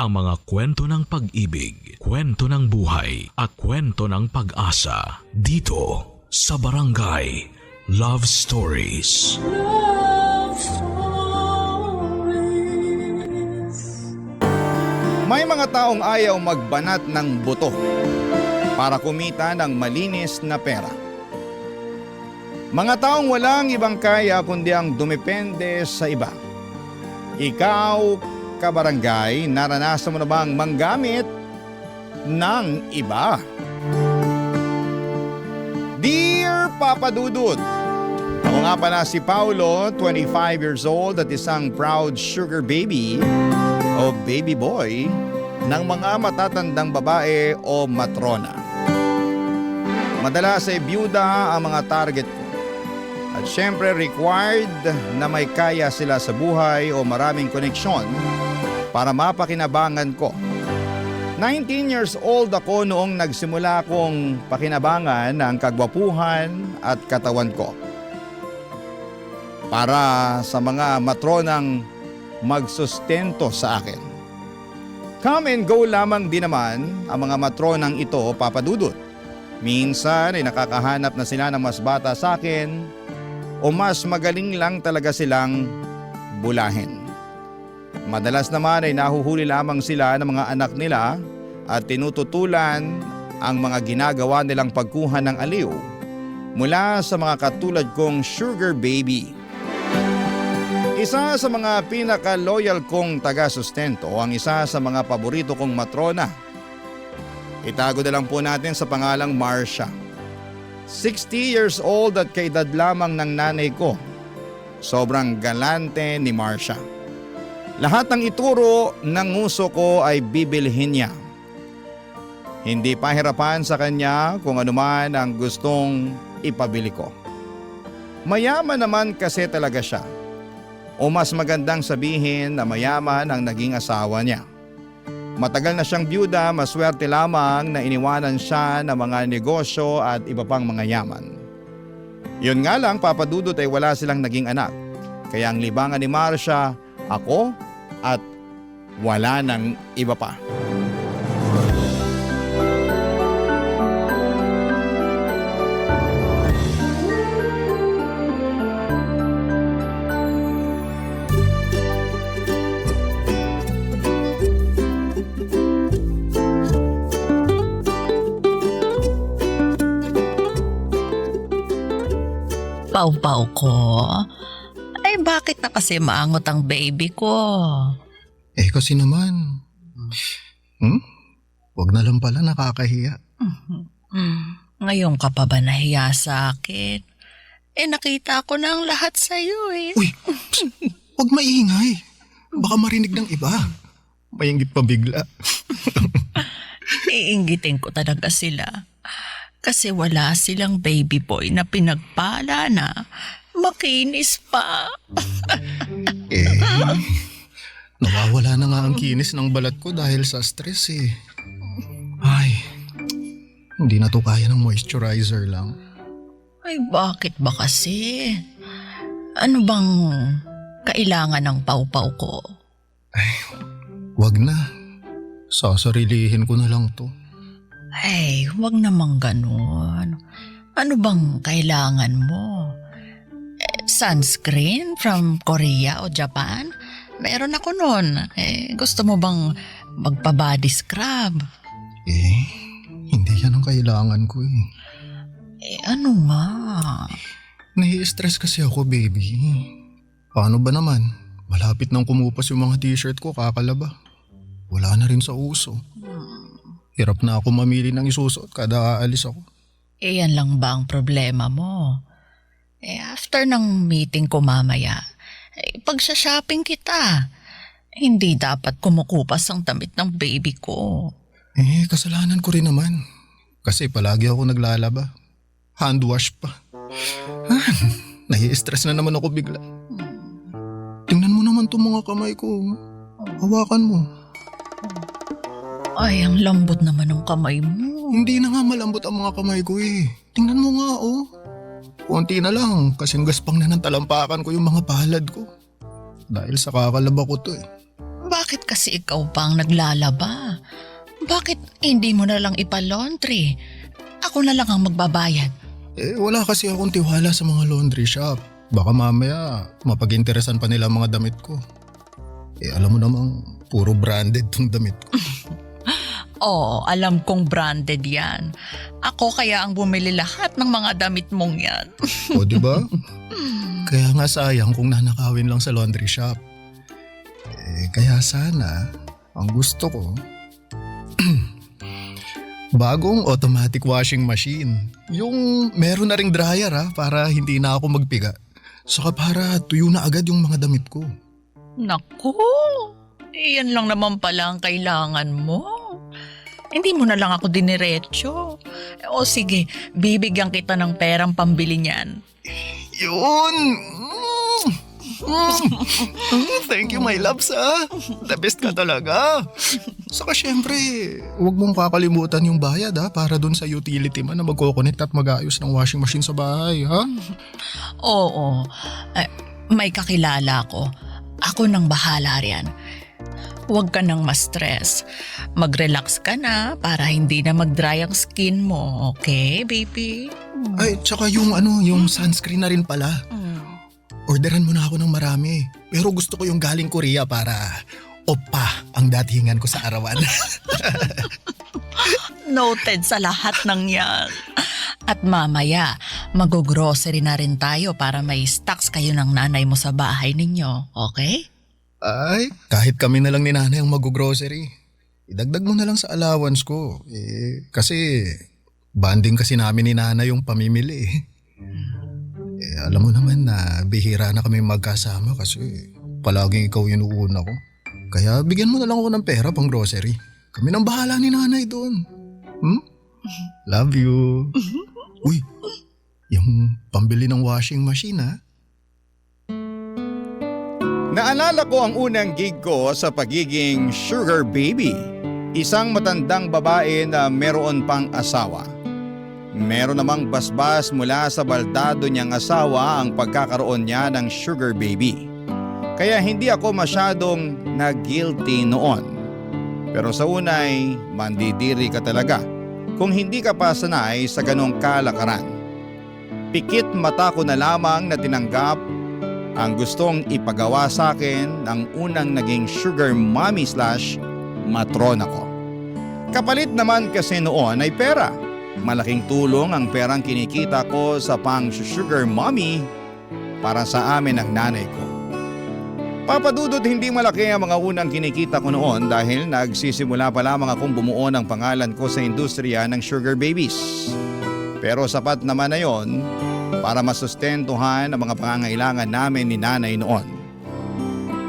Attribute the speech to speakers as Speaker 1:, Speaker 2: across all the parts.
Speaker 1: ang mga kwento ng pag-ibig, kwento ng buhay at kwento ng pag-asa dito sa Barangay Love Stories.
Speaker 2: Love Stories.
Speaker 3: May mga taong ayaw magbanat ng buto para kumita ng malinis na pera. Mga taong walang ibang kaya kundi ang dumepende sa iba. Ikaw, kabarangay, naranasan mo na bang manggamit ng iba? Dear Papa Dudut, ako nga pala si Paulo, 25 years old at isang proud sugar baby o baby boy ng mga matatandang babae o matrona. Madalas ay byuda ang mga target ko. At syempre required na may kaya sila sa buhay o maraming koneksyon para mapakinabangan ko. 19 years old ako noong nagsimula kong pakinabangan ang kagwapuhan at katawan ko. Para sa mga matronang magsustento sa akin. Come and go lamang din naman ang mga matronang ito, Papa Dudut. Minsan ay nakakahanap na sila ng mas bata sa akin o mas magaling lang talaga silang bulahin. Madalas naman ay nahuhuli lamang sila ng mga anak nila at tinututulan ang mga ginagawa nilang pagkuha ng aliw mula sa mga katulad kong sugar baby. Isa sa mga pinaka-loyal kong taga-sustento ang isa sa mga paborito kong matrona. Itago na lang po natin sa pangalang Marcia. 60 years old at kaedad lamang ng nanay ko. Sobrang galante ni Marcia. Lahat ng ituro ng uso ko ay bibilhin niya. Hindi pahirapan sa kanya kung anuman ang gustong ipabili ko. Mayaman naman kasi talaga siya. O mas magandang sabihin na mayaman ang naging asawa niya. Matagal na siyang byuda, maswerte lamang na iniwanan siya ng mga negosyo at iba pang mga yaman. Yun nga lang, Papa Dudut, ay wala silang naging anak. Kaya ang libangan ni Marcia, ako at wala nang iba pa.
Speaker 4: Pau-pau ko. Ay bakit na kasi maangot ang baby ko?
Speaker 5: Kasi naman. Wag na lang pala, nakakahiya.
Speaker 4: Ngayon ka pa ba nahiya sa akin? Nakita ko na ang lahat sa'yo eh.
Speaker 5: Uy, wag maingay. Baka marinig ng iba. Mayinggit pa bigla.
Speaker 4: Iinggitin ko talaga sila. Kasi wala silang baby boy na pinagpala na makinis pa.
Speaker 5: Nawawala na nga ang kinis ng balat ko dahil sa stress eh. Ay, hindi na to kaya ng moisturizer lang.
Speaker 4: Ay bakit ba kasi? Ano bang kailangan ng pau-pau ko?
Speaker 5: Wag na. Sasarilihin ko na lang to.
Speaker 4: Ay, wag namang ganun. Ano bang kailangan mo? Sunscreen from Korea o Japan? Meron ako nun. Gusto mo bang magpa-body scrub?
Speaker 5: Hindi yan ang kailangan ko eh.
Speaker 4: Ano nga?
Speaker 5: Nai-stress kasi ako, baby. Paano ba naman? Malapit nang kumupas yung mga t-shirt ko, kakalaba. Wala na rin sa uso. Hirap na ako mamili ng isusuot kada aalis ako.
Speaker 4: Yan lang ba ang problema mo? After ng meeting ko mamaya, pagsha-shopping kita. Hindi dapat kumukupas ang damit ng baby ko.
Speaker 5: Kasalanan ko rin naman. Kasi palagi ako naglalaba. Hand wash pa. Nai-stress na naman ako bigla. Tingnan mo naman itong mga kamay ko. Hawakan mo.
Speaker 4: Ay, ang lambot naman ng kamay mo.
Speaker 5: Hindi na nga malambot ang mga kamay ko eh. Tingnan mo nga oh. Konti na lang kasing gaspang na ng talampakan ko yung mga palad ko. Dahil sa kakalaba ko to eh.
Speaker 4: bakit kasi ikaw pang naglalaba? Bakit hindi mo na lang ipalaundry? Ako na lang ang magbabayad.
Speaker 5: Wala kasi akong tiwala sa mga laundry shop. Baka mamaya mapag-interesan pa nila ang mga damit ko. Alam mo namang puro branded tong damit ko.
Speaker 4: Oo, alam kong branded yan. Ako kaya ang bumili lahat ng mga damit mong yan.
Speaker 5: O diba? Kaya nga sayang kung nanakawin lang sa laundry shop. Kaya sana, ang gusto ko, bagong automatic washing machine. Yung meron na ring dryer para hindi na ako magpiga. Saka para tuyo na agad yung mga damit ko.
Speaker 4: Naku, iyan lang naman pala ang kailangan mo. Hindi mo na lang ako diniretso. O sige, bibigyan kita ng perang pambili niyan.
Speaker 5: Yun! Thank you my loves The best ka talaga. Saka syempre, huwag mong kakalimutan yung bayad para dun sa utility man na magkoconnect at mag-aayos ng washing machine sa bahay ha?
Speaker 4: Oo, may kakilala ko. Ako nang bahala riyan. Huwag ka nang ma-stress. Mag-relax ka na para hindi na mag-dry ang skin mo. Okay, baby?
Speaker 5: Ay, tsaka yung sunscreen na rin pala. Orderan mo na ako ng marami. Pero gusto ko yung galing Korea para oppa ang datingan ko sa arawan.
Speaker 4: Noted sa lahat ng yan. At mamaya, mag-grocery na rin tayo para may stocks kayo ng nanay mo sa bahay ninyo. Okay?
Speaker 5: Ay, kahit kami na lang ni nanay ang mag-grocery. Idagdag mo na lang sa allowance ko. Kasi banding kasi namin ni nanay yung pamimili. Alam mo naman na bihira na kami magkasama kasi palaging ikaw yung uuna ko. Kaya bigyan mo na lang ako ng pera pang grocery. Kami nang bahala ni nanay doon. Love you. Uy, yung pambili ng washing machine
Speaker 3: Naalala ko ang unang gig ko sa pagiging sugar baby. Isang matandang babae na meron pang asawa. Meron namang basbas mula sa baldado niyang asawa ang pagkakaroon niya ng sugar baby. Kaya hindi ako masyadong na-guilty noon. Pero sa unay, mandidiri ka talaga kung hindi ka pa sanay sa ganong kalakaran. Pikit mata ko na lamang na tinanggap ang gustong ipagawa sa akin ng unang naging sugar mommy / matrona ko. Kapalit naman kasi noon ay pera. Malaking tulong ang perang kinikita ko sa pang sugar mommy para sa amin ng nanay ko. Papadudot hindi malaki ang mga unang kinikita ko noon dahil nagsisimula pa lamang akong bumuo ng pangalan ko sa industriya ng sugar babies. Pero sapat naman na yon para masustentuhan ang mga pangangailangan namin ni nanay noon.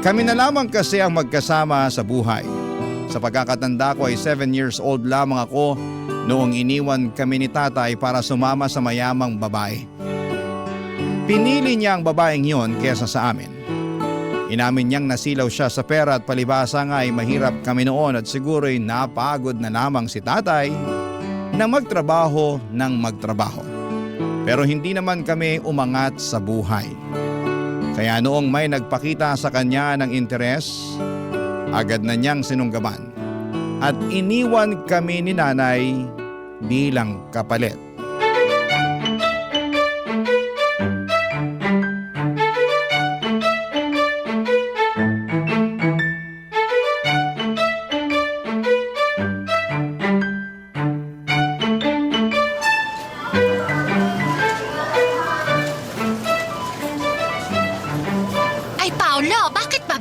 Speaker 3: Kami na lamang kasi ang magkasama sa buhay. Sa pagkakatanda ko ay 7 years old lamang ako noong iniwan kami ni tatay para sumama sa mayamang babae. Pinili niya ang babaeng yon kesa sa amin. Inamin niyang nasilaw siya sa pera at palibasa nga ay mahirap kami noon at siguro'y napagod na lamang si tatay na magtrabaho ng magtrabaho. Pero hindi naman kami umangat sa buhay. Kaya noong may nagpakita sa kanya ng interes, agad na niyang sinunggaban at iniwan kami ni nanay bilang kapalit.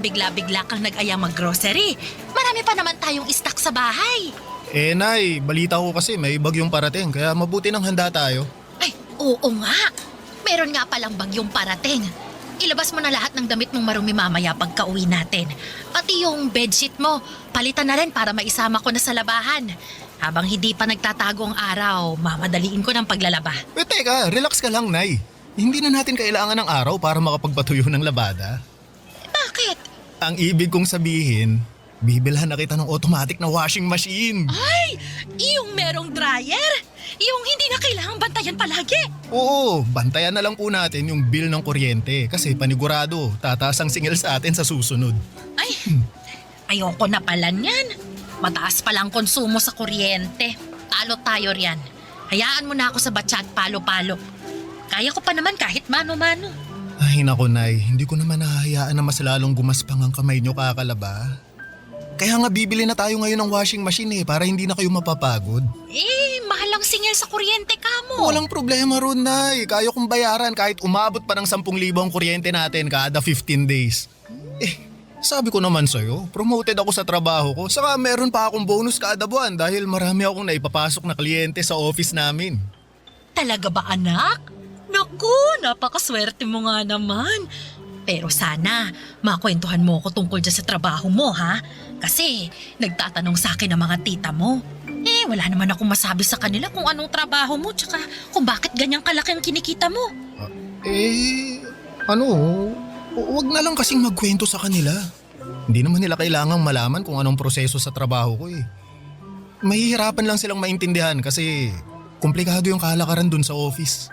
Speaker 6: Bigla-bigla kang nag-ayang mag-grocery. Marami pa naman tayong stock sa bahay.
Speaker 5: Nay, balita ko kasi may bagyong parating kaya mabuti nang handa tayo.
Speaker 6: Ay, oo nga. Meron nga palang bagyong parating. Ilabas mo na lahat ng damit mong marumi mamaya pagka-uwi natin. Pati yung bedsheet mo, palitan na rin para maisama ko na sa labahan. Habang hindi pa nagtatago ang araw, mamadaliin ko ng paglalaba.
Speaker 5: Teka, relax ka lang, Nay. Hindi na natin kailangan ng araw para makapagpatuyo ng labada.
Speaker 6: Bakit?
Speaker 5: Ang ibig kong sabihin, bibilhan na kita ng automatic na washing machine.
Speaker 6: Ay, yung merong dryer? Yung hindi na kailangang bantayan palagi?
Speaker 5: Oo, bantayan na lang po natin yung bill ng kuryente kasi panigurado, tataas ang singil sa atin sa susunod.
Speaker 6: Ayoko na pala niyan. Mataas palang konsumo sa kuryente. Talo tayo riyan. Hayaan mo na ako sa batsa at palo-palo. Kaya ko pa naman kahit mano-mano.
Speaker 5: Ay nako Nay, hindi ko naman nahahayaan na mas lalong gumaspang ang kamay nyo kakalaba. Kaya nga bibili na tayo ngayon ng washing machine para hindi na kayo mapapagod.
Speaker 6: Mahal ang singil sa kuryente ka mo.
Speaker 5: Walang problema ron Nay, kaya kong bayaran kahit umabot pa ng 10,000 ang kuryente natin kada 15 days. Sabi ko naman sa'yo, promoted ako sa trabaho ko. Saka meron pa akong bonus kada buwan dahil marami akong naipapasok na kliyente sa office namin.
Speaker 6: Talaga ba anak? Naku, napakaswerte mo nga naman. Pero sana, makwentuhan mo ko tungkol dyan sa trabaho mo ha? Kasi nagtatanong sa akin ang mga tita mo. Wala naman akong masabi sa kanila kung anong trabaho mo tsaka kung bakit ganyang kalaki ang kinikita mo.
Speaker 5: Huwag na lang kasing magkwento sa kanila. Hindi naman nila kailangang malaman kung anong proseso sa trabaho ko Mahihirapan lang silang maintindihan kasi komplikado yung kalakaran dun sa office.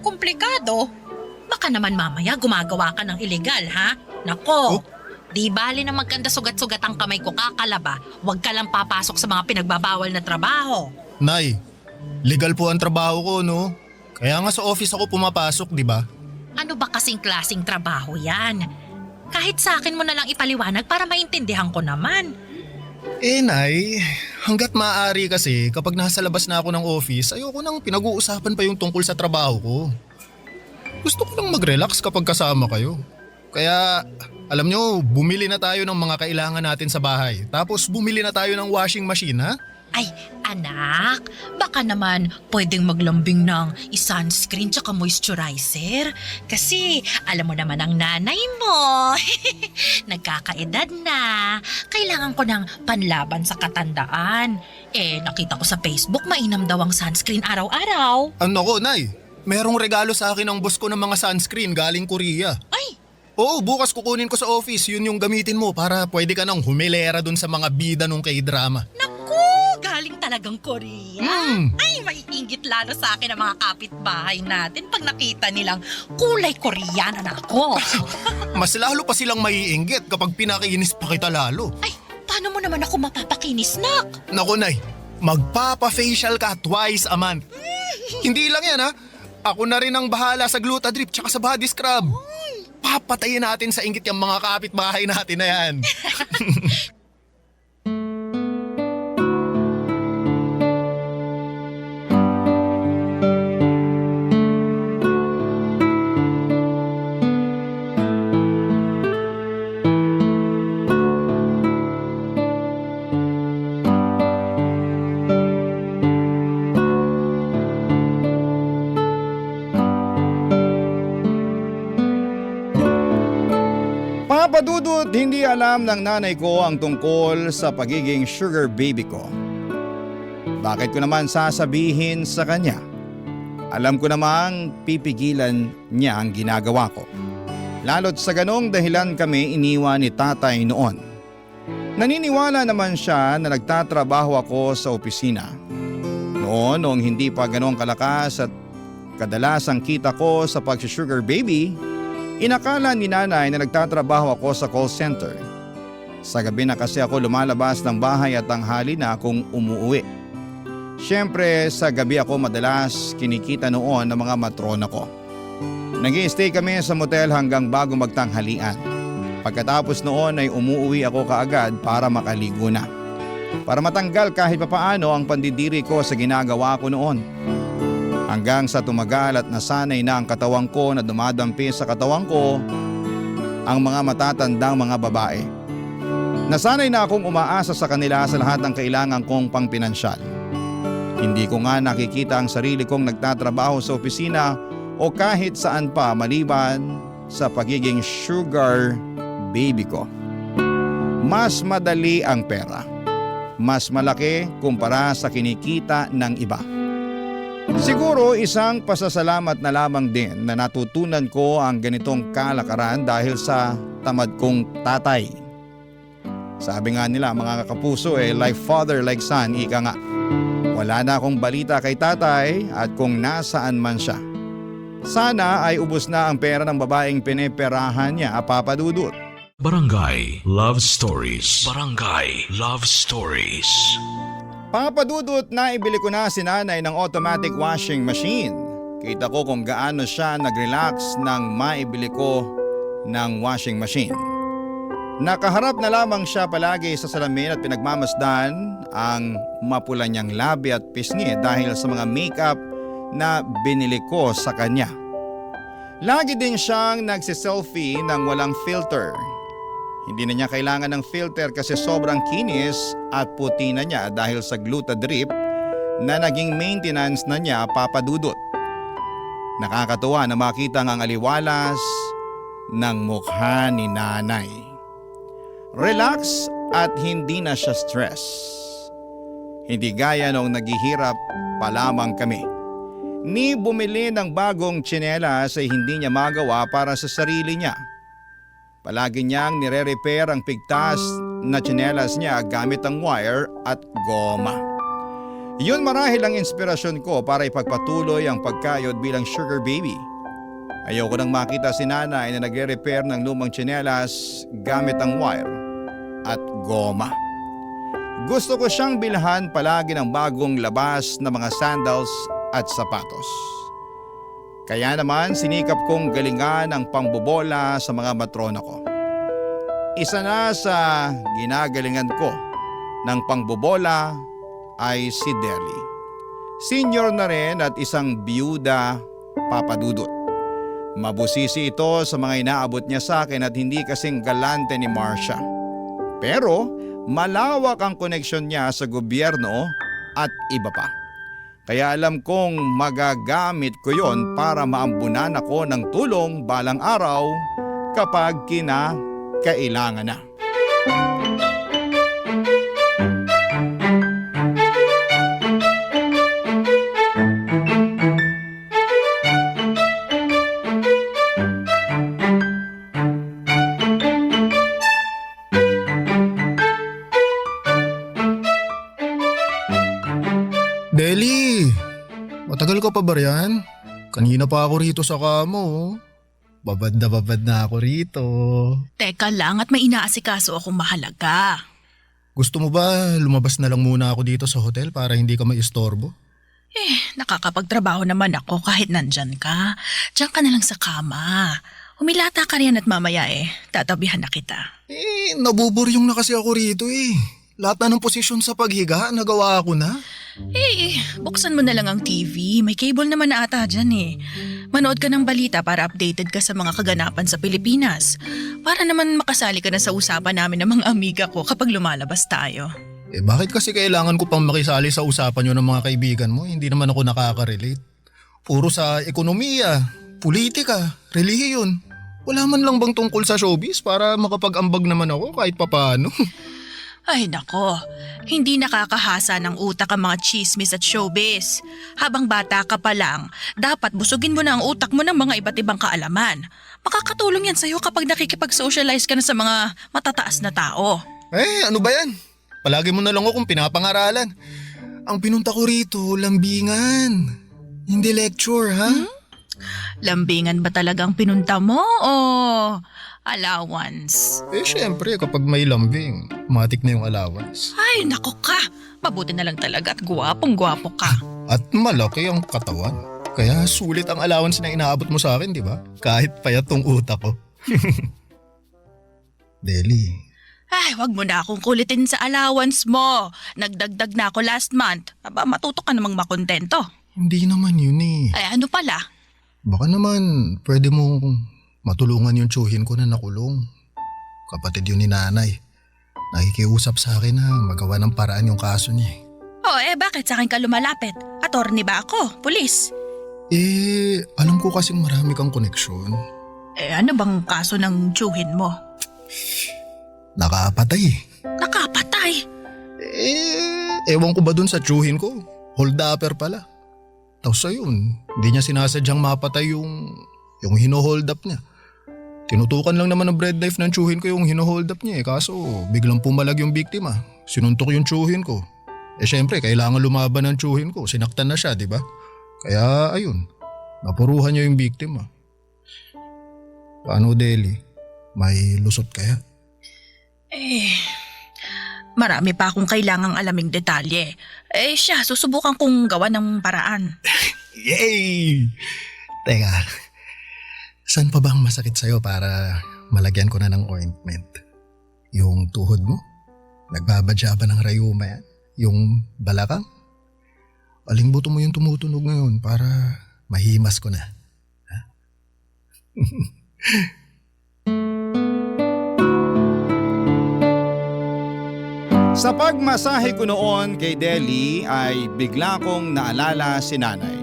Speaker 6: Komplikado? Baka naman mamaya gumagawa ka ng illegal ha? Nako, di bali na magkanda sugat-sugat ang kamay ko kakalaba. Huwag ka lang papasok sa mga pinagbabawal na trabaho.
Speaker 5: Nay, legal po ang trabaho ko no? Kaya nga sa office ako pumapasok, di ba?
Speaker 6: Ano ba kasing klaseng trabaho yan? Kahit sa akin mo na lang ipaliwanag para maintindihan ko naman.
Speaker 5: Nay, hanggat maaari kasi kapag nasa labas na ako ng office, ayoko nang pinag-uusapan pa yung tungkol sa trabaho ko. Gusto ko lang mag-relax kapag kasama kayo. Kaya, alam nyo, bumili na tayo ng mga kailangan natin sa bahay. Tapos bumili na tayo ng washing machine, ha?
Speaker 6: Ay, anak, baka naman pwedeng maglambing ng sunscreen tsaka moisturizer. Kasi alam mo naman ang nanay mo. Nagkakaedad na. Kailangan ko ng panlaban sa katandaan. Nakita ko sa Facebook mainam daw ang sunscreen araw-araw.
Speaker 5: Ano ko, Nay? Merong regalo sa akin ng boss ko ng mga sunscreen galing Korea.
Speaker 6: Ay!
Speaker 5: Oo, bukas kukunin ko sa office. Yun yung gamitin mo para pwede ka nang humilera dun sa mga bida nung K-drama.
Speaker 6: Galing talagang Korea.
Speaker 5: Hmm.
Speaker 6: Ay, maiinggit lalo sa akin ang mga kapitbahay natin pag nakita nilang kulay Koreana na ako.
Speaker 5: Mas lalo pa silang maiinggit kapag pinakinis pa kita lalo.
Speaker 6: Ay, paano mo naman ako mapapakinis, nak?
Speaker 5: Naku, Nay, magpapa-facial ka twice a month. Hindi lang yan, ha? Ako na rin ang bahala sa Glutadrip tsaka sa body scrub. Papatayin natin sa inggit yung mga kapitbahay natin na yan.
Speaker 3: Papadudot, hindi alam ng nanay ko ang tungkol sa pagiging sugar baby ko. Bakit ko naman sasabihin sa kanya? Alam ko namang pipigilan niya ang ginagawa ko. Lalo't sa ganong dahilan kami iniwan ni tatay noon. Naniniwala naman siya na nagtatrabaho ako sa opisina. Noong hindi pa ganong kalakas at kadalasang kita ko sa pag-sugar baby, inakala ni nanay na nagtatrabaho ako sa call center. Sa gabi na kasi ako lumalabas ng bahay at tanghali na akong umuwi. Siyempre sa gabi ako madalas kinikita noon ng mga matrona ko. Nag-i-stay kami sa motel hanggang bago magtanghalian. Pagkatapos noon ay umuwi ako kaagad para makaligo na. Para matanggal kahit papaano ang pandidiri ko sa ginagawa ko noon. Hanggang sa tumagal at nasanay na ang katawan ko na dumadampi sa katawan ko ang mga matatandang mga babae. Nasanay na akong umaasa sa kanila sa lahat ng kailangan kong pangpinansyal. Hindi ko nga nakikita ang sarili kong nagtatrabaho sa opisina o kahit saan pa maliban sa pagiging sugar baby ko. Mas madali ang pera. Mas malaki kumpara sa kinikita ng iba. Siguro isang pasasalamat na lamang din na natutunan ko ang ganitong kalakaran dahil sa tamad kong tatay. Sabi nga nila mga kapuso like father like son, ika nga. Wala na akong balita kay tatay at kung nasaan man siya. Sana ay ubos na ang pera ng babaeng pineperahan niya, Papa Dudut.
Speaker 1: Barangay Love Stories. Barangay Love Stories.
Speaker 3: Papadudot na ibili ko na si nanay ng automatic washing machine. Kita ko kung gaano siya nag-relax nang maibili ko ng washing machine. Nakaharap na lamang siya palagi sa salamin at pinagmamasdan ang mapula niyang labi at pisngi dahil sa mga makeup na binili ko sa kanya. Lagi din siyang nagsiselfie ng walang filter. Hindi na niya kailangan ng filter kasi sobrang kinis at puti na niya dahil sa Glutadrip na naging maintenance na niya, papadudot. Nakakatuwa na makita ang aliwalas ng mukha ni nanay. Relax at hindi na siya stress. Hindi gaya noong naghihirap pa lamang kami. Ni bumili ng bagong tsinelas ay hindi niya magawa para sa sarili niya. Palagi niyang nire-repair ang pigtas na tsinelas niya gamit ang wire at goma. Yun marahil ang inspirasyon ko para ipagpatuloy ang pagkayod bilang sugar baby. Ayoko nang makita si nanay na nagre-repair ng lumang tsinelas gamit ang wire at goma. Gusto ko siyang bilhan palagi ng bagong labas na mga sandals at sapatos. Kaya naman sinikap kong galingan ang pangbobola sa mga matrona ko. Isa na sa ginagalingan ko ng pangbobola ay si Deli. Senior na rin at isang biyuda, papadudot. Mabusisi ito sa mga inaabot niya sa akin at hindi kasing galante ni Marcia. Pero malawak ang koneksyon niya sa gobyerno at iba pa. Kaya alam kong magagamit ko yon para maambunan ako ng tulong balang araw kapag kinakailangan na.
Speaker 5: Deli! Matagal ka pa ba riyan? Kanina pa ako rito sa kamo. Oh. Babad na ako rito.
Speaker 6: Teka lang at may inaasikaso akong mahalaga.
Speaker 5: Gusto mo ba lumabas na lang muna ako dito sa hotel para hindi ka maistorbo?
Speaker 6: Nakakapagtrabaho naman ako kahit nandyan ka. Diyan ka na lang sa kama. Humilata ka riyan at mamaya tatabihan na kita.
Speaker 5: Nabuburyong na kasi ako rito Lahat na ng posisyon sa paghiga, nagawa ako na.
Speaker 6: Buksan mo na lang ang TV. May cable naman na ata dyan Manood ka ng balita para updated ka sa mga kaganapan sa Pilipinas. Para naman makasali ka na sa usapan namin ng mga amiga ko kapag lumalabas tayo.
Speaker 5: Bakit kasi kailangan ko pang makisali sa usapan nyo ng mga kaibigan mo? Hindi naman ako nakaka-relate. Puro sa ekonomiya, politika, relihiyon. Wala man lang bang tungkol sa showbiz para makapag-ambag naman ako kahit papaano?
Speaker 6: Ay nako, hindi nakakahasa ng utak ang mga chismis at showbiz. Habang bata ka pa lang, dapat busugin mo na ang utak mo ng mga iba't ibang kaalaman. Makakatulong yan sa'yo kapag nakikipag-socialize ka na sa mga matataas na tao.
Speaker 5: Ano ba yan? Palagi mo na lang akong pinapangaralan. Ang pinunta ko rito, lambingan. Hindi lecture, ha?
Speaker 6: Lambingan ba talagang pinunta mo o allowance?
Speaker 5: Syempre kapag may lambing, matik na yung allowance.
Speaker 6: Ay nako ka, mabuti na lang talaga at gwapong-gwapo ka.
Speaker 5: At malaki ang katawan. Kaya sulit ang allowance na inaabot mo sa akin, di ba? Kahit payat tong utak ko. Deli.
Speaker 6: Wag mo na akong kulitin sa allowance mo. Nagdagdag na ako last month. Aba, matuto ka namang makontento.
Speaker 5: Hindi naman yun
Speaker 6: Ano pala?
Speaker 5: Baka naman pwede mo matulungan yung tsuhin ko na nakulong. Kapatid yun ni nanay. Nakikiusap sa akin na magawa ng paraan yung kaso niya.
Speaker 6: Bakit sa akin ka lumalapit? Attorney ba ako? Pulis?
Speaker 5: Alam ko kasing marami kang koneksyon.
Speaker 6: Ano bang kaso ng tsuhin mo?
Speaker 5: Nakapatay.
Speaker 6: Nakapatay?
Speaker 5: Ewan ko ba dun sa tsuhin ko? Hold-upper pala. Tapos ayun, hindi niya sinasadyang mapatay yung hino-hold up niya. Tinutukan lang naman ng bread knife ng tsuhin ko yung hino-hold up niya kaso biglang pumalag yung biktima. Sinuntok yung tsuhin ko. Syempre, kailangan lumaban ng tsuhin ko. Sinaktan na siya, di ba? Kaya ayun, napuruhan niya yung biktima. Paano, Deli? May lusot kaya?
Speaker 7: Marami pa akong kailangang alaming detalye. Siya, susubukan kong gawa ng paraan.
Speaker 5: Yay! Teka, saan pa bang masakit sa'yo para malagyan ko na ng ointment? Yung tuhod mo? Nagbabadya ba ng rayuma yan? Yung balakang? Aling buto mo yung tumutunog ngayon para mahimas ko na? Ha?
Speaker 3: Sa pagmasahe ko noon kay Deli ay bigla kong naalala si nanay.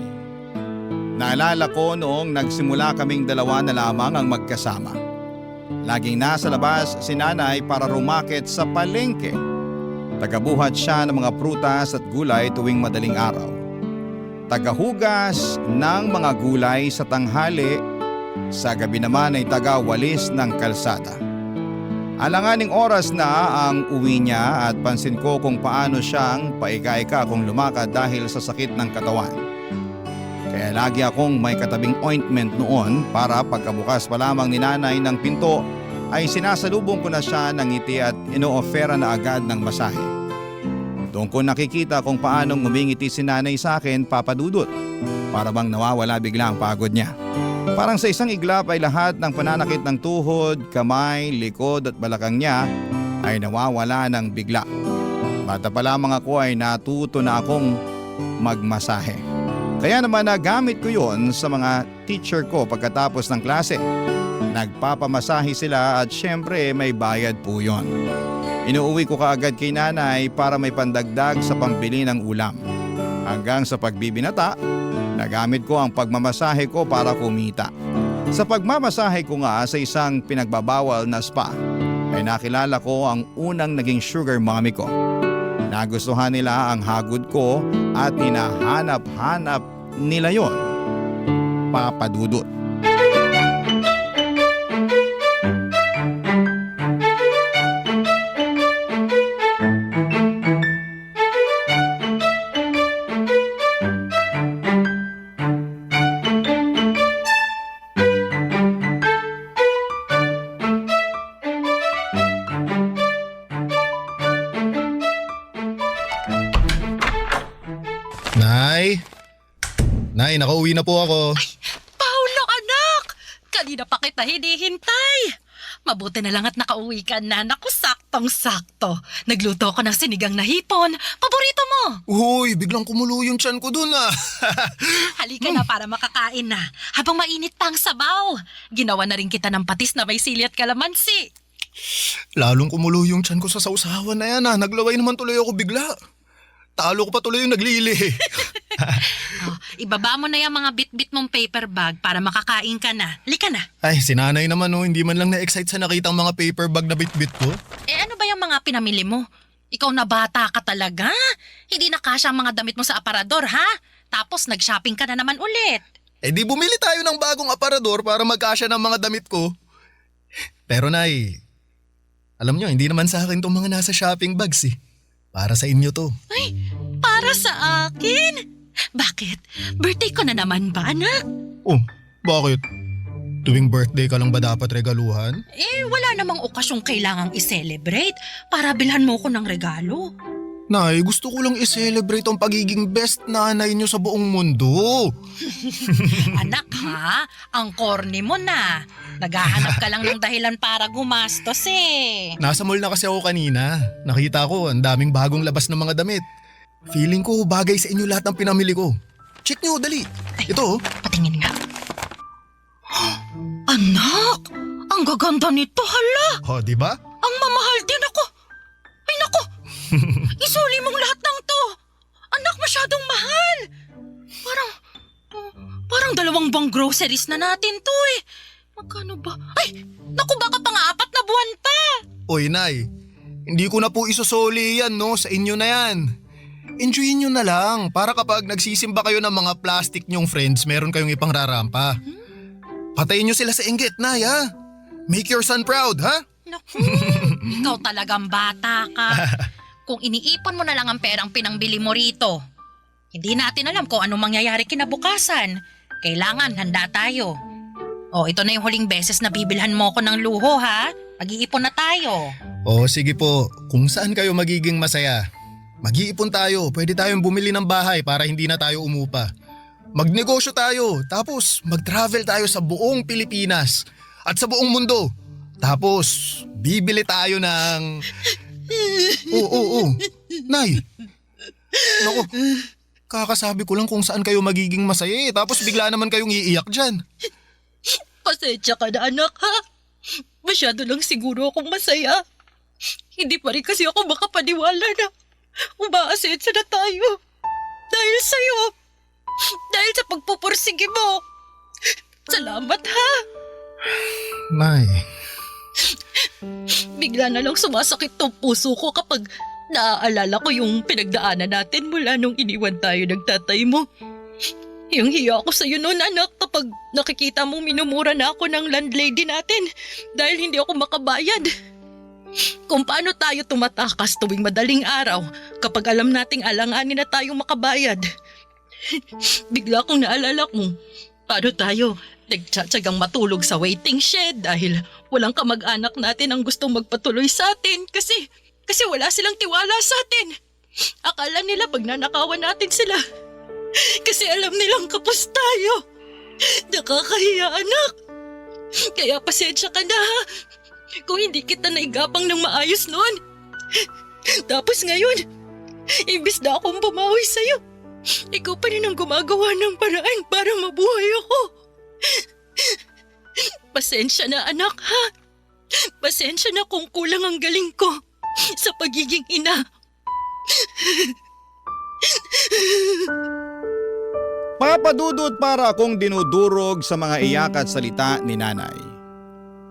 Speaker 3: Naalala ko noong nagsimula kaming dalawa na lamang ang magkasama. Laging nasa labas si nanay para rumakit sa palengke. Tagabuhat siya ng mga prutas at gulay tuwing madaling araw. Tagahugas ng mga gulay sa tanghali, sa gabi naman ay tagawalis ng kalsada. Alanganing oras na ang uwi niya at pansin ko kung paano siyang paika-ika kung lumakad dahil sa sakit ng katawan. Kaya lagi akong may katabing ointment noon para pagkabukas pa lamang ni nanay ng pinto ay sinasalubong ko na siya ng ngiti at ino-offera na agad ng masahe. Doon ko nakikita kung paano ngumingiti si nanay sa akin, Papa Dudut, para bang nawawala bigla ang pagod niya. Parang sa isang iglap ay lahat ng pananakit ng tuhod, kamay, likod at balakang niya ay nawawala ng bigla. Bata pa lamang ako ay natuto na akong magmasahe. Kaya naman nagamit ko yon sa mga teacher ko pagkatapos ng klase. Nagpapamasahe sila at syempre may bayad po yon. Inuuwi ko kaagad kay nanay para may pandagdag sa pambili ng ulam. Hanggang sa pagbibinata, nagamit ko ang pagmamasahe ko para kumita. Sa pagmamasahe ko nga sa isang pinagbabawal na spa, ay nakilala ko ang unang naging sugar mommy ko. Nagustuhan nila ang hagod ko at hinahanap-hanap nila yon, Papa Dudut.
Speaker 5: Nay, nakauwi na po ako.
Speaker 6: Paolo, anak! Kanina pa kita hinihintay. Mabuti na lang at nakauwi ka na. Naku, saktong-sakto. Nagluto ko ng sinigang na hipon. Paborito mo.
Speaker 5: Uy, biglang kumulo yung tiyan ko dun ah.
Speaker 6: Halika na para makakain na. Habang mainit pa ang sabaw. Ginawa na rin kita ng patis na may sili at kalamansi.
Speaker 5: Lalong kumulo yung tiyan ko sa sausawan na yan ah. Naglaway naman tuloy ako bigla. Talo ko pa tuloy yung naglili.
Speaker 6: Ibaba mo na yung mga bit-bit mong paper bag para makakain ka na. Halika na.
Speaker 5: Ay, si nanay naman oh, hindi man lang na-excite sa nakitang mga paper bag na bit-bit ko.
Speaker 6: Ano ba yung mga pinamili mo? Ikaw na bata ka talaga. Hindi na kasya ang mga damit mo sa aparador, ha? Tapos nag-shopping ka na naman ulit.
Speaker 5: Di bumili tayo ng bagong aparador para magkasya ng mga damit ko. Pero nay, alam nyo, hindi naman sa akin itong mga nasa shopping bags eh. Para sa inyo to.
Speaker 6: Ay, para sa akin? Bakit? Birthday ko na naman ba, anak?
Speaker 5: Oh, bakit? Tuwing birthday ka lang ba dapat regaluhan?
Speaker 6: Wala namang okasyong kailangang i-celebrate para bilhan mo ko ng regalo.
Speaker 5: Nay, gusto ko lang i-celebrate ang pagiging best nanay nyo sa buong mundo.
Speaker 6: Anak ha, ang corny mo na. Naghahanap ka lang ng dahilan para gumastos eh.
Speaker 5: Nasa mall na kasi ako kanina. Nakita ko ang daming bagong labas ng mga damit. Feeling ko bagay sa inyo lahat ng pinamili ko. Check nyo, dali. Ito oh.
Speaker 6: Patingin nga. Anak, ang gaganda nito, hala.
Speaker 5: Oh, di ba?
Speaker 6: Ang mamahal din ako. Ay naku, isuli mong lahat ng to. Anak, masyadong mahal. Parang 2 buwang groceries na natin to eh. Magkano ba? Ay, naku, baka pa nga 4 na buwan pa.
Speaker 5: Oy, Nay. Hindi ko na po isusoli yan, no? Sa inyo na yan. Enjoyin nyo na lang para kapag nagsisimba kayo ng mga plastic nyong friends, meron kayong ipangrarampa. Patayin nyo sila sa inggit, Nay, ha? Make your son proud, ha?
Speaker 6: Naku, ikaw talagang bata ka. Kung iniipon mo na lang ang perang pinangbili mo rito, hindi natin alam kung anong mangyayari kinabukasan. Kailangan handa tayo. Ito na yung huling beses na bibilhan mo ko ng luho, ha?
Speaker 4: Mag-iipon na tayo.
Speaker 5: O sige po, kung saan kayo magiging masaya. Mag-iipon tayo, pwede tayong bumili ng bahay para hindi na tayo umupa. Magnegosyo tayo, tapos mag-travel tayo sa buong Pilipinas at sa buong mundo. Tapos bibili tayo ng... Oo. Nay! Naku, kakasabi ko lang kung saan kayo magiging masaya tapos bigla naman kayong iiyak dyan.
Speaker 7: Pasensya ka na anak ha. Masyado lang siguro akong masaya. Hindi pa rin kasi ako makapaniwala na umaasensa na tayo. Dahil sa'yo. Dahil sa pagpupursige mo. Salamat ha.
Speaker 5: Nay,
Speaker 7: Bigla na lang sumasakit tong puso ko kapag naaalala ko yung pinagdaanan natin mula nung iniwan tayo ng tatay mo. Yung hiya ko sa'yo noon anak kapag nakikita mong minumura na ako ng landlady natin dahil hindi ako makabayad. Kung paano tayo tumatakas tuwing madaling araw kapag alam nating alanganin na tayong makabayad. Bigla kong naalala kung paano tayo nagtsatsagang matulog sa waiting shed dahil walang kamag-anak natin ang gustong magpatuloy sa atin kasi wala silang tiwala sa atin. Akala nila pag nanakawan natin sila. Kasi alam nilang kapos tayo. Nakakahiya anak. Kaya pasensya ka na ha. Kung hindi kita naigapang ng maayos noon. Tapos ngayon, imbis na akong bumawi sa'yo, ikaw pa rin ang gumagawa ng paraan para mabuhay ako. Pasensya na anak ha. Pasensya na kung kulang ang galing ko sa pagiging ina.
Speaker 3: Papadudot para akong dinudurog sa mga iyak at salita ni nanay.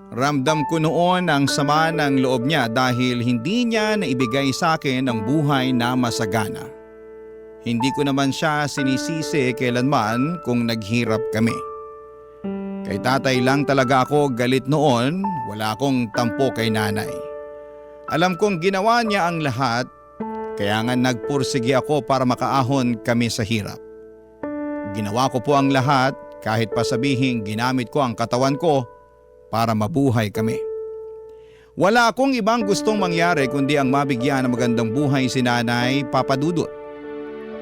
Speaker 3: Ramdam ko noon ang sama ng loob niya dahil hindi niya naibigay sa akin ang buhay na masagana. Hindi ko naman siya sinisisi kailanman kung naghirap kami. Kay tatay lang talaga ako galit noon, wala akong tampo kay nanay. Alam kong ginawa niya ang lahat, kaya nga nagpursige ako para makaahon kami sa hirap. Ginawa ko po ang lahat kahit pa sabihin ginamit ko ang katawan ko para mabuhay kami. Wala akong ibang gustong mangyari kundi ang mabigyan ng magandang buhay si nanay, Papa Dudut.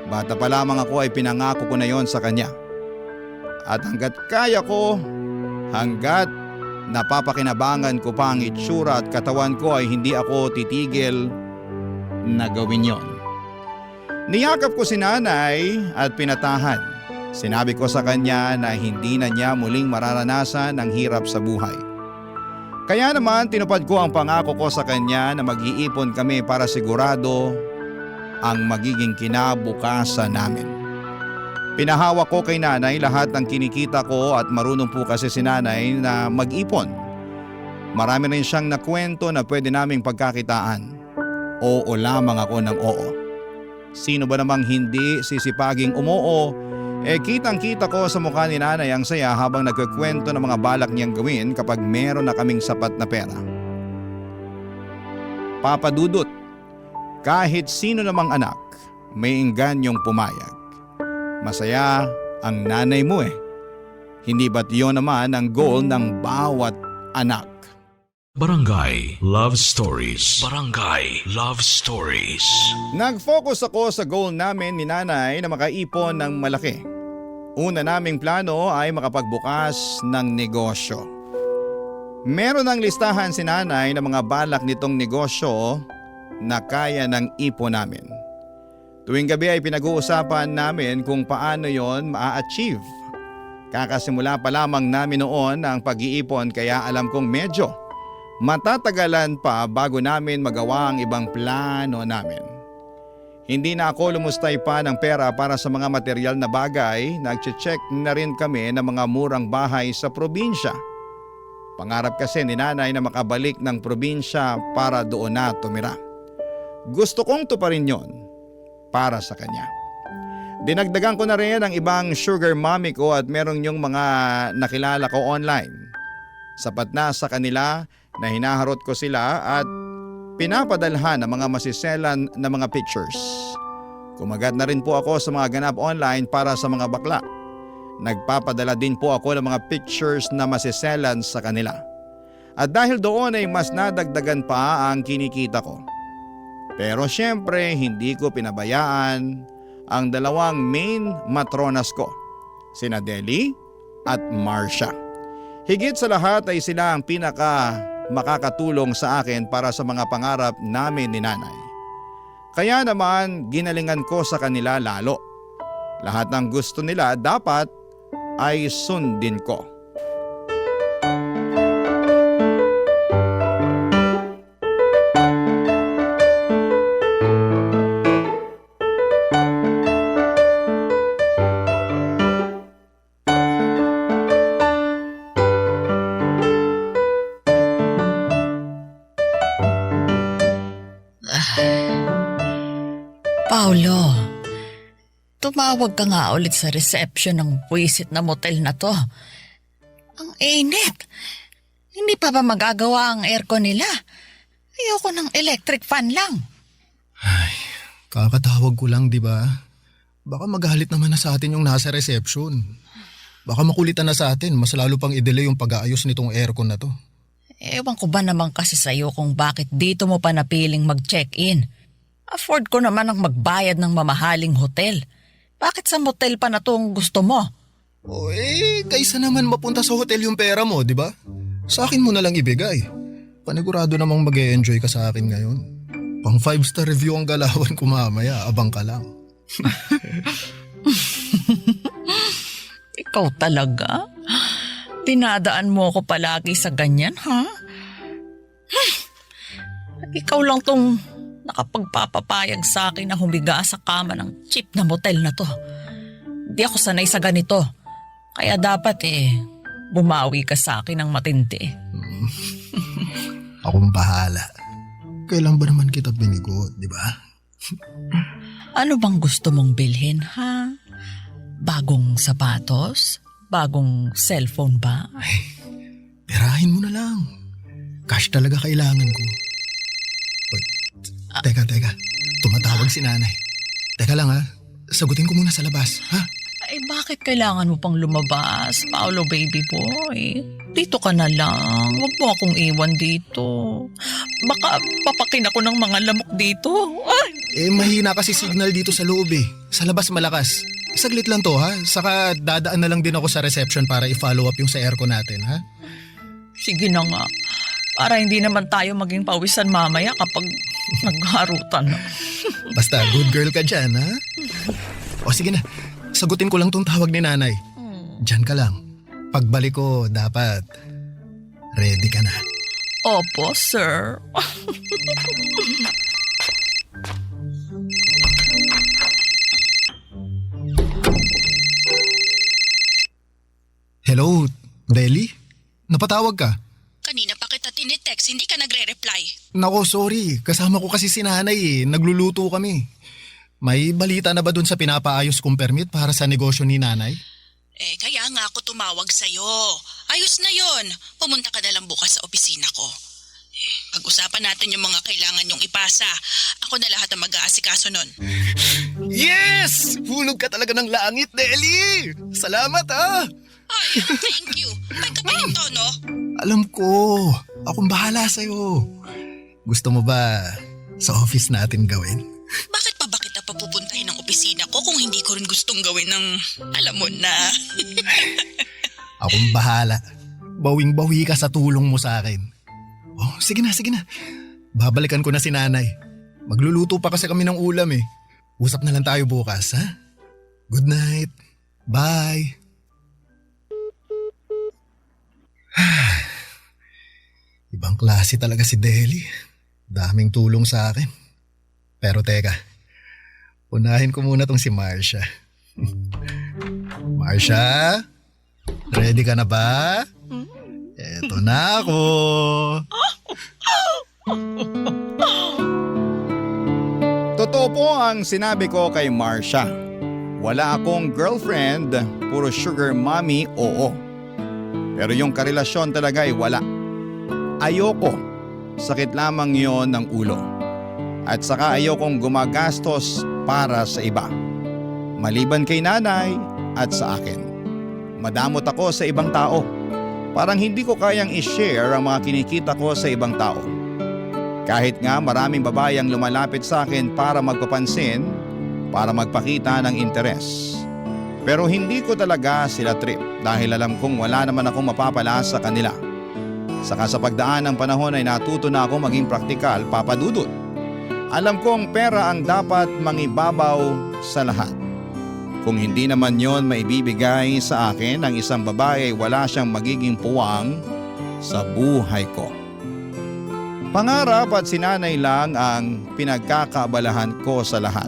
Speaker 3: Bata pa lamang ako ay pinangako ko na yon sa kanya. At hanggat kaya ko, hanggat napapakinabangan ko pa ang itsura at katawan ko ay hindi ako titigil na gawin yon. Niyakap ko si nanay at pinatahan. Sinabi ko sa kanya na hindi na niya muling mararanasan ang hirap sa buhay. Kaya naman tinupad ko ang pangako ko sa kanya na mag-iipon kami para sigurado ang magiging kinabukasan namin. Pinahawak ko kay nanay lahat ng kinikita ko at marunong po kasi si nanay na mag-ipon. Marami rin siyang nakwento na pwede naming pagkakitaan. Oo lamang ako ng oo. Sino ba namang hindi sisipaging umoo? Kitang kita ko sa mukha ni nanay ang saya habang nagkukwento ng mga balak niyang gawin kapag meron na kaming sapat na pera. Papa Dudut, kahit sino namang anak, may ingganyong pumayag. Masaya ang nanay mo Hindi ba't yun naman ang goal ng bawat anak?
Speaker 1: Barangay Love Stories. Barangay Love Stories.
Speaker 3: Nag-focus ako sa goal namin ni nanay na makaipon ng malaki. Una naming plano ay makapagbukas ng negosyo. Meron ng listahan si nanay ng mga balak nitong negosyo na kaya ng ipon namin. Tuwing gabi ay pinag-uusapan namin kung paano yon ma-achieve. Kakasimula pa lamang namin noon ang pag-iipon kaya alam kong medyo matatagalan pa bago namin magawa ang ibang plano namin. Hindi na ako lumustay pa ng pera para sa mga material na bagay, nagche-check na rin kami ng mga murang bahay sa probinsya. Pangarap kasi ni nanay na makabalik ng probinsya para doon na tumira. Gusto kong tuparin yon para sa kanya. Dinagdagan ko na rin ang ibang sugar mommy ko at merong yung mga nakilala ko online. Sapat na sa kanila na hinaharot ko sila at pinapadalhan ng mga masiselan na mga pictures. Kumagat na rin po ako sa mga ganap online para sa mga bakla. Nagpapadala din po ako ng mga pictures na masiselan sa kanila. At dahil doon ay mas nadagdagan pa ang kinikita ko. Pero syempre hindi ko pinabayaan ang dalawang main matronas ko, sina Deli at Marcia. Higit sa lahat ay sila ang pinaka makakatulong sa akin para sa mga pangarap namin ni nanay. Kaya naman ginalingan ko sa kanila lalo. Lahat ng gusto nila dapat ay sundin ko.
Speaker 4: Paulo, tumawag ka nga ulit sa reception ng puwisit na motel na to. Ang init. Hindi pa ba magagawa ang aircon nila? Ayoko ng electric fan lang.
Speaker 5: Kakatawag ko lang, di ba? Baka magalit naman na sa atin yung nasa reception. Baka makulitan na sa atin, mas lalo pang i-delay yung pag-aayos nitong aircon na to.
Speaker 4: Ewan ko ba naman kasi sa'yo kung bakit dito mo pa napiling mag-check-in. Afford ko naman ang magbayad ng mamahaling hotel. Bakit sa motel pa na to ang gusto mo?
Speaker 5: O kaysa naman mapunta sa hotel yung pera mo, di ba? Sa akin mo na lang ibigay. Panigurado namang mag-e-enjoy ka sa akin ngayon. Pang 5-star review ang galawan ko mamaya, abang ka lang.
Speaker 4: Ikaw talaga? Dinadaan mo ako palagi sa ganyan, ha? Ikaw lang tong nakapagpapapayag sa akin na humiga sa kama ng cheap na motel na to. Hindi ako sanay sa ganito. Kaya dapat bumawi ka sa akin ng matindi.
Speaker 5: Akong bahala. Kailan ba naman kita binigot, di ba?
Speaker 4: Ano bang gusto mong bilhin, ha? Bagong sapatos? Bagong cellphone ba?
Speaker 5: Perahin mo na lang. Cash talaga kailangan ko. Uy, teka. Tumatawag si nanay. Teka lang ha. Sagutin ko muna sa labas, ha?
Speaker 4: Ay, bakit kailangan mo pang lumabas, Paolo baby boy? Dito ka na lang. Huwag mo akong iwan dito. Baka papakin ako ng mga lamok dito. Ay!
Speaker 5: Mahina kasi signal dito sa loob eh. Sa labas malakas. Saglit lang to ha. Saka dadaan na lang din ako sa reception para i-follow up yung sa aircon natin ha.
Speaker 4: Sige na nga. Para hindi naman tayo maging pawisan mamaya kapag nagharutan na.
Speaker 5: Basta good girl ka dyan ha. O sige na. Sagutin ko lang tong tawag ni nanay. Diyan ka lang. Pagbalik ko, dapat ready ka na.
Speaker 4: Opo, sir.
Speaker 5: Hello, Deli? Napatawag ka?
Speaker 8: Kanina pa kita tinitext, hindi ka nagre-reply.
Speaker 5: Nako, sorry. Kasama ko kasi si nanay eh. Nagluluto kami. May balita na ba dun sa pinapaayos kong permit para sa negosyo ni nanay?
Speaker 8: Kaya nga ako tumawag sa'yo. Ayos na yon. Pumunta ka na lang bukas sa opisina ko. Pag-usapan natin yung mga kailangan yung ipasa. Ako na lahat ang mag-aasikaso nun.
Speaker 5: Yes! Hulog ka talaga ng langit, Deli! Salamat ha!
Speaker 8: Ay, thank you. May kapalit to, no?
Speaker 5: Alam ko. Akong bahala sa'yo. Gusto mo ba sa office natin gawin?
Speaker 8: Bakit pa ba kita papupuntahin ng opisina ko kung hindi ko rin gustong gawin ng alam mo na?
Speaker 5: Akong bahala. Bawing-bawi ka sa tulong mo sa akin. Oh, sige na. Babalikan ko na si nanay. Magluluto pa kasi kami ng ulam eh. Usap na lang tayo bukas, ha? Good night. Bye. Ibang klase talaga si Deli. Daming tulong sa akin. Pero teka, unahin ko muna tong si Marcia. Marcia? Ready ka na ba? Eto na ako.
Speaker 3: Totoo po ang sinabi ko kay Marcia. Wala akong girlfriend, puro sugar mommy, oo. Pero yung karelasyon talaga ay wala. Ayoko. Sakit lamang yon ng ulo. At saka ayokong gumagastos para sa iba. Maliban kay nanay at sa akin. Madamot ako sa ibang tao. Parang hindi ko kayang i-share ang mga kinikita ko sa ibang tao. Kahit nga maraming babae ang lumalapit sa akin para magpapansin, para magpakita ng interes. Pero hindi ko talaga sila trip dahil alam kong wala naman akong mapapala sa kanila. Saka sa pagdaan ng panahon ay natuto na ako maging praktikal, Papa Dudut. Alam kong pera ang dapat mangibabaw sa lahat. Kung hindi naman yon maibibigay sa akin ng isang babae, wala siyang magiging puwang sa buhay ko. Pangarap at sinanay lang ang pinagkakaabalahan ko sa lahat.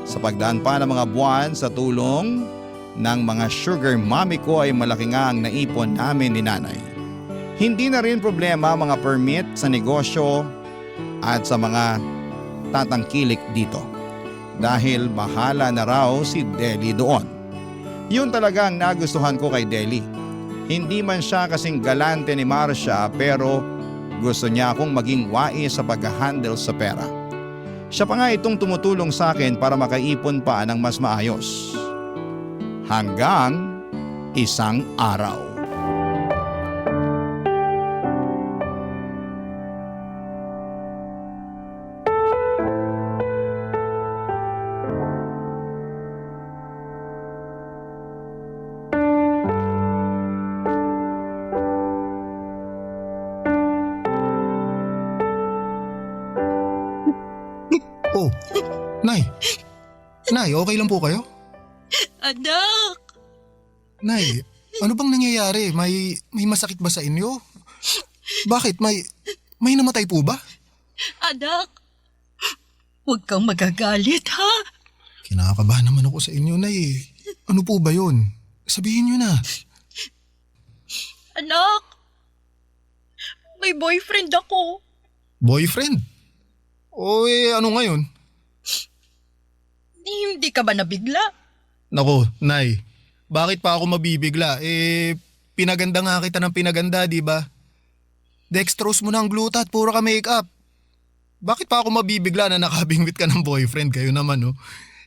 Speaker 3: Sa pagdaan pa ng mga buwan sa tulong ng mga sugar mommy ko ay malaki nga ang naipon namin ni nanay. Hindi na rin problema mga permit sa negosyo at sa mga tatangkilik dito. Dahil bahala na raw si Deli doon. Yun talaga ang nagustuhan ko kay Deli. Hindi man siya kasing galante ni Marcia pero gusto niya akong maging wais sa pag-handle sa pera. Siya pa nga itong tumutulong sa akin para makaipon pa ng mas maayos. Hanggang isang araw.
Speaker 5: Oh, Nay. Nay, okay lang po kayo?
Speaker 7: Anak!
Speaker 5: Nay, ano bang nangyayari? May masakit ba sa inyo? Bakit? May namatay po ba?
Speaker 7: Anak! Huwag kang magagalit, ha?
Speaker 5: Kinakabahan naman ako sa inyo, Nay. Ano po ba yun? Sabihin niyo na.
Speaker 7: Anak! May boyfriend ako.
Speaker 5: Boyfriend? O ano ngayon?
Speaker 7: Hindi ka ba nabigla?
Speaker 5: Nako, Nay. Bakit pa ako mabibigla? Pinaganda nga kita ng pinaganda, di ba? Dextrose mo na ang glutat, puro ka makeup. Bakit pa ako mabibigla na nakabingwit ka ng boyfriend? Kayo naman, no?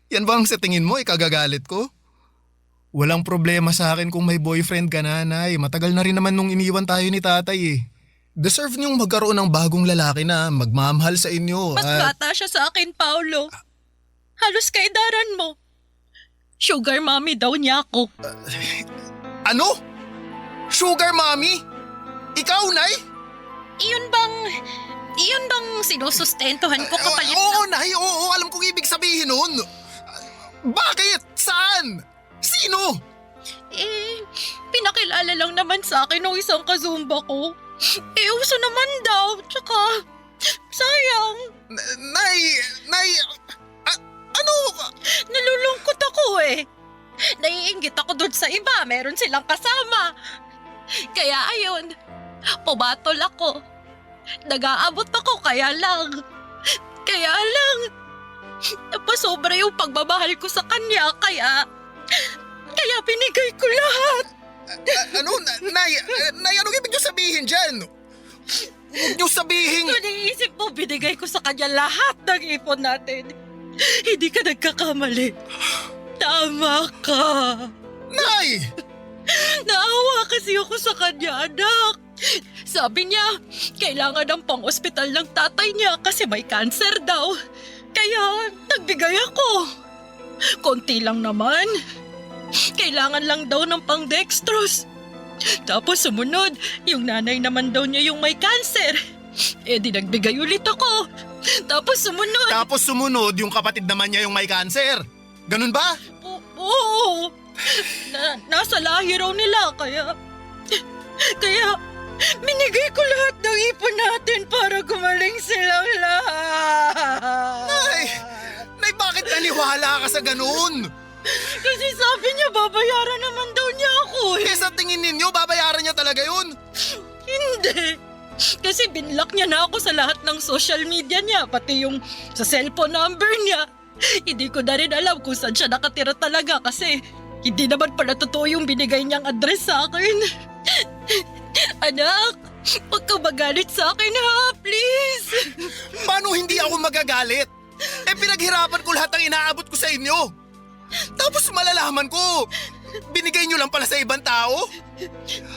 Speaker 5: Yan ba ang sa tingin mo, ikagagalit ko? Walang problema sa akin kung may boyfriend ka na, Nay. Matagal na rin naman nung iniwan tayo ni tatay eh. Deserve niyong magkaroon ng bagong lalaki na magmamahal sa inyo.
Speaker 7: Mas bata siya sa akin, Paolo. Halos kaedaran mo. Sugar mommy daw niya ako.
Speaker 5: Ano? Sugar mommy? Ikaw, Nay?
Speaker 7: Iyon bang sinusustentuhan ko kapalit
Speaker 5: Oo, Nay. Oo, alam kong ibig sabihin nun. Bakit? Saan? Sino?
Speaker 7: Pinakilala lang naman sa akin ng isang kazumba ko. Uso naman daw, tsaka sayang.
Speaker 5: Nay, ano?
Speaker 7: Nalulungkot ako eh. Naiinggit ako doon sa iba, meron silang kasama. Kaya ayun, pumatol ako. Nag-aabot ako, kaya lang. Napasobra yung pagmamahal ko sa kanya, kaya binigay ko lahat.
Speaker 5: Ano? Nay, anong ibig niyo sabihin dyan? Huwag niyo sabihin...
Speaker 7: Kung naisip mo, binigay ko sa kanya lahat ng ipon natin. Hindi ka nagkakamali. Tama ka.
Speaker 5: Nay!
Speaker 7: Naawa kasi ako sa kanya, anak. Sabi niya, kailangan ng pang-ospital ng tatay niya kasi may cancer daw. Kaya nagbigay ako. Konti lang naman. Kailangan lang daw ng pang-dextrose. Tapos sumunod, yung nanay naman daw niya yung may cancer. Di nagbigay ulit ako. Tapos sumunod,
Speaker 5: yung kapatid naman niya yung may cancer. Ganun ba?
Speaker 7: Oo. Nasa lahi raw nila, kaya binigay ko lahat ng ipon natin para gumaling silang lahat.
Speaker 5: Nay, bakit naniwala ka sa ganun?
Speaker 7: Kasi sabi niya babayaran naman daw niya ako eh.
Speaker 5: Sa tingin ninyo, babayaran niya talaga yun?
Speaker 7: Hindi. Kasi binlock niya na ako sa lahat ng social media niya, pati yung sa cellphone number niya. Hindi ko na rin alam kung saan siya nakatira talaga kasi hindi naman pala totoo yung binigay niyang address sa akin. Anak, huwag ka magalit sa akin ha, please.
Speaker 5: Paano hindi ako magagalit? Pinaghirapan ko lahat ng inaabot ko sa inyo. Tapos malalaman ko, Binigay nyo lang pala sa ibang tao?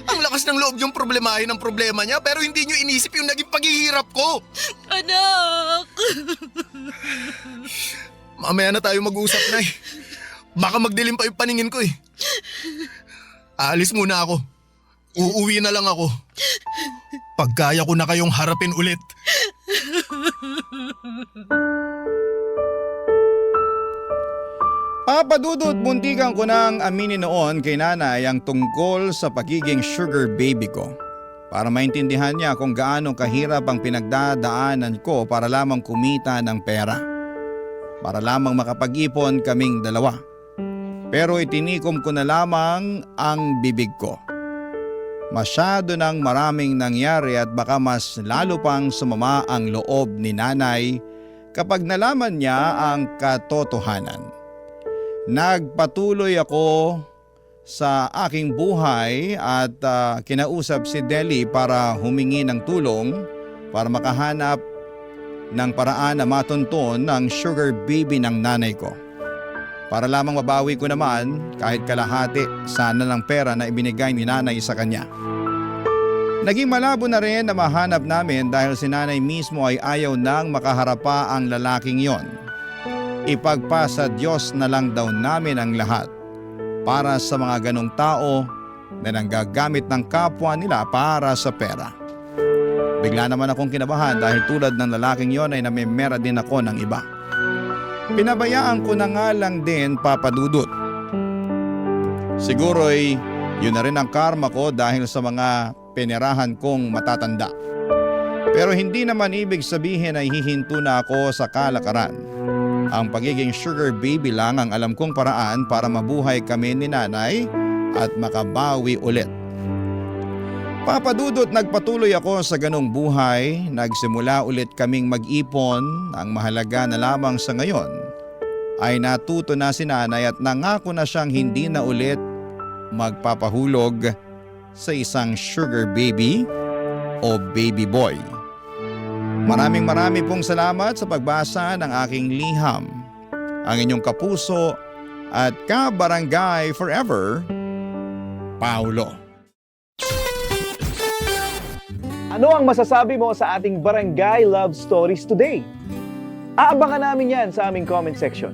Speaker 5: Ang lakas ng loob yung problemahin ng problema niya pero hindi nyo inisip yung naging paghihirap ko.
Speaker 7: Anak!
Speaker 5: Mamaya na tayo mag-usap, Nay. Baka magdilim pa yung paningin ko eh. Aalis muna ako. Uuwi na lang ako. Pagkaya ko na kayong harapin ulit.
Speaker 3: Papa Dudut, muntikan ko nang aminin noon kay nanay ang tungkol sa pagiging sugar baby ko. Para maintindihan niya kung gaano kahirap ang pinagdadaanan ko para lamang kumita ng pera. Para lamang makapag-ipon kaming dalawa. Pero itinikom ko na lamang ang bibig ko. Masyado nang maraming nangyari at baka mas lalo pang sumama ang loob ni nanay kapag nalaman niya ang katotohanan. Nagpatuloy ako sa aking buhay at kinausap si Deli para humingi ng tulong para makahanap ng paraan na matunton ng sugar baby ng nanay ko. Para lamang mabawi ko naman kahit kalahati sana ng pera na ibinigay ni nanay sa kanya. Naging malabo na rin na mahanap namin dahil si nanay mismo ay ayaw nang makaharap pa ang lalaking yon. Ipagpasa Diyos na lang daw namin ang lahat para sa mga ganong tao na nanggagamit ng kapwa nila para sa pera. Bigla naman akong kinabahan dahil tulad ng lalaking yon ay namimera din ako ng iba. Pinabayaan ko na nga lang din, Papa Dudut. Siguro'y yun na rin ang karma ko dahil sa mga pinerahan kong matatanda. Pero hindi naman ibig sabihin ay hihinto na ako sa kalakaran. Ang pagiging sugar baby lang ang alam kong paraan para mabuhay kami ni nanay at makabawi ulit. Papa Dudut, nagpatuloy ako sa ganong buhay. Nagsimula ulit kaming mag-ipon. Ang mahalaga na lamang sa ngayon ay natuto na si nanay at nangako na siyang hindi na ulit magpapahulog sa isang sugar baby o baby boy. Maraming pong salamat sa pagbasa ng aking liham. Ang inyong kapuso at kabarangay forever, Paulo.
Speaker 9: Ano ang masasabi mo sa ating Barangay Love Stories today? Aabangan namin yan sa aming comment section.